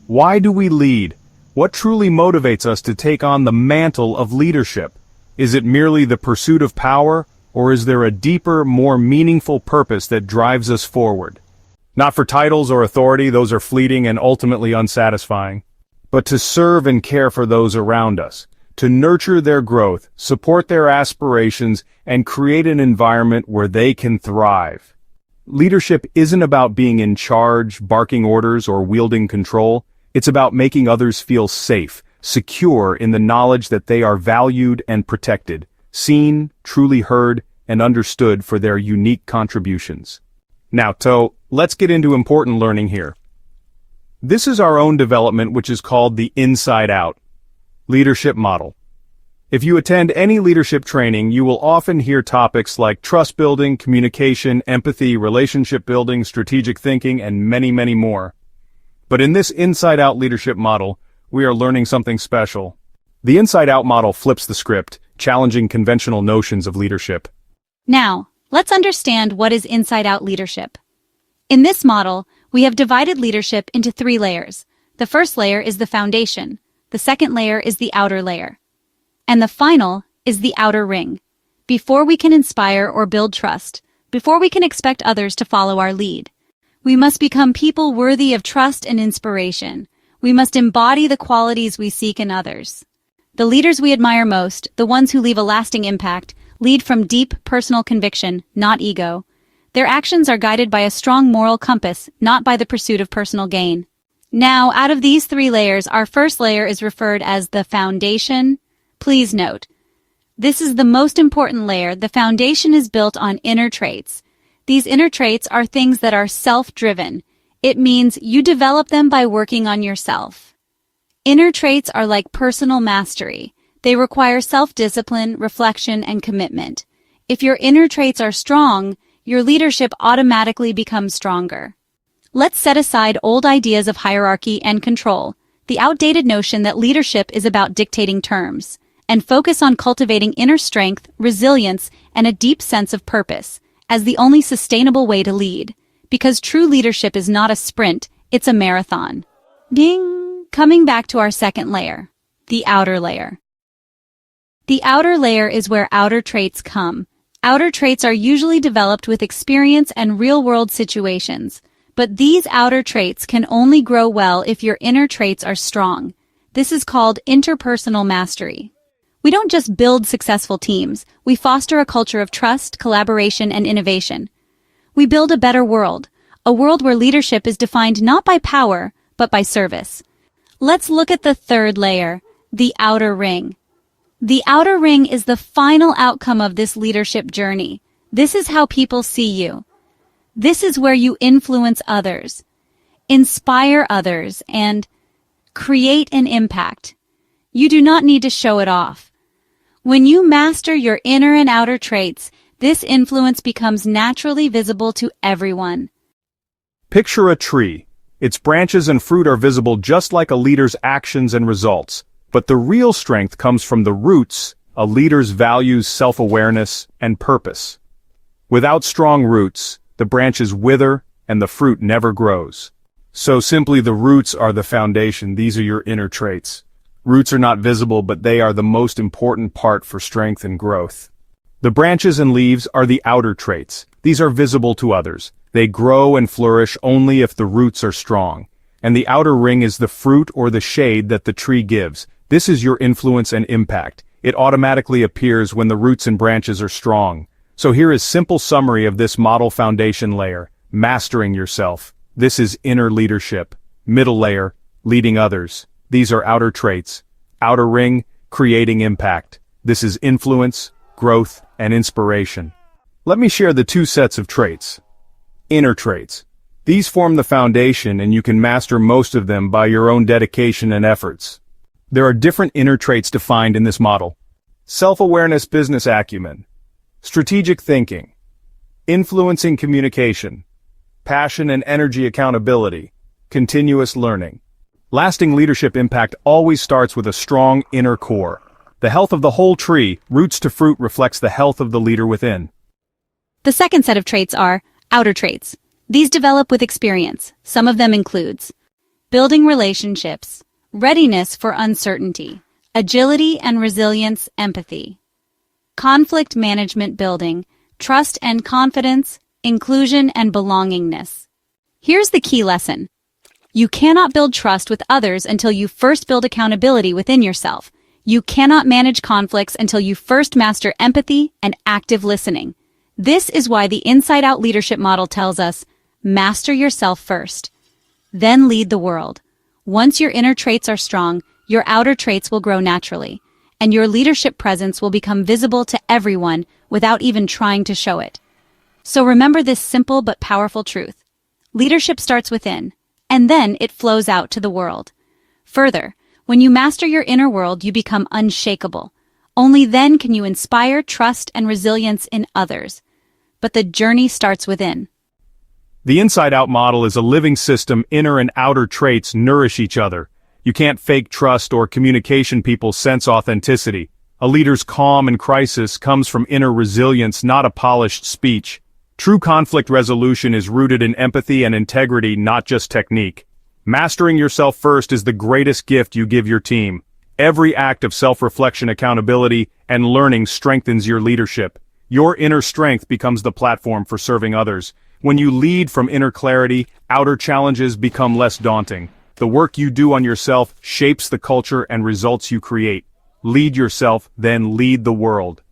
Why do we lead? What truly motivates us to take on the mantle of leadership? Is it merely the pursuit of power, or is there a deeper, more meaningful purpose that drives us forward? Not for titles or authority, those are fleeting and ultimately unsatisfying, but to serve and care for those around us, to nurture their growth, support their aspirations, and create an environment where they can thrive. Leadership isn't about being in charge, barking orders, or wielding control. It's about making others feel safe, secure in the knowledge that they are valued and protected, seen, truly heard, and understood for their unique contributions. Now, let's get into important learning here. This is our own development, which is called the Inside Out leadership model. If you attend any leadership training, you will often hear topics like trust building, communication, empathy, relationship building, strategic thinking, and many, many more. But in this Inside Out leadership model, we are learning something special. The Inside Out model flips the script, challenging conventional notions of leadership. Now, let's understand what is Inside Out leadership. In this model, we have divided leadership into 3 layers. The first layer is the foundation. The second layer is the outer layer. And the final is the outer ring. Before we can inspire or build trust, before we can expect others to follow our lead, we must become people worthy of trust and inspiration. We must embody the qualities we seek in others. The leaders we admire most, the ones who leave a lasting impact, lead from deep personal conviction, not ego. Their actions are guided by a strong moral compass, not by the pursuit of personal gain. Now, out of these 3 layers, our first layer is referred as the foundation. Please note, this is the most important layer. The foundation is built on inner traits. These inner traits are things that are self-driven. It means you develop them by working on yourself. Inner traits are like personal mastery. They require self-discipline, reflection, and commitment. If your inner traits are strong, your leadership automatically becomes stronger. Let's set aside old ideas of hierarchy and control, the outdated notion that leadership is about dictating terms, and focus on cultivating inner strength, resilience, and a deep sense of purpose as the only sustainable way to lead. Because true leadership is not a sprint, it's a marathon. Ding! Coming back to our second layer, the outer layer. The outer layer is where outer traits come. Outer traits are usually developed with experience and real-world situations, but these outer traits can only grow well if your inner traits are strong. This is called interpersonal mastery. We don't just build successful teams, we foster a culture of trust, collaboration, and innovation. We build a better world, a world where leadership is defined not by power, but by service. Let's look at the third layer, the outer ring. The outer ring is the final outcome of this leadership journey. This is how people see you. This is where you influence others, inspire others, and create an impact. You do not need to show it off. When you master your inner and outer traits, this influence becomes naturally visible to everyone. Picture a tree. Its branches and fruit are visible just like a leader's actions and results. But the real strength comes from the roots, a leader's values, self-awareness, and purpose. Without strong roots, the branches wither and the fruit never grows. So simply the roots are the foundation. These are your inner traits. Roots are not visible, but they are the most important part for strength and growth. The branches and leaves are the outer traits. These are visible to others. They grow and flourish only if the roots are strong. And the outer ring is the fruit or the shade that the tree gives. This is your influence and impact. It automatically appears when the roots and branches are strong. So here is simple summary of this model foundation layer. Mastering yourself. This is inner leadership. Middle layer, leading others. These are outer traits. Outer ring, creating impact. This is influence, growth, and inspiration. Let me share the 2 sets of traits. Inner traits. These form the foundation, and you can master most of them by your own dedication and efforts. There are different inner traits defined in this model. Self-awareness, business acumen. Strategic thinking. Influencing communication. Passion and energy, accountability. Continuous learning. Lasting leadership impact always starts with a strong inner core. The health of the whole tree, roots to fruit, reflects the health of the leader within. The second set of traits are outer traits. These develop with experience. Some of them includes building relationships, readiness for uncertainty, agility and resilience, empathy. Conflict management, building trust and confidence, inclusion and belongingness. Here's the key lesson. You cannot build trust with others until you first build accountability within yourself. You cannot manage conflicts until you first master empathy and active listening. This is why the inside-out leadership model tells us, master yourself first, then lead the world. Once your inner traits are strong, your outer traits will grow naturally, and your leadership presence will become visible to everyone without even trying to show it. So remember this simple but powerful truth. Leadership starts within, and then it flows out to the world. Further, when you master your inner world, you become unshakable. Only then can you inspire trust and resilience in others. But the journey starts within. The inside-out model is a living system. Inner and outer traits nourish each other. You can't fake trust or communication. People sense authenticity. A leader's calm in crisis comes from inner resilience, not a polished speech. True conflict resolution is rooted in empathy and integrity, not just technique. Mastering yourself first is the greatest gift you give your team. Every act of self-reflection, accountability, and learning strengthens your leadership. Your inner strength becomes the platform for serving others. When you lead from inner clarity, outer challenges become less daunting. The work you do on yourself shapes the culture and results you create. Lead yourself, then lead the world.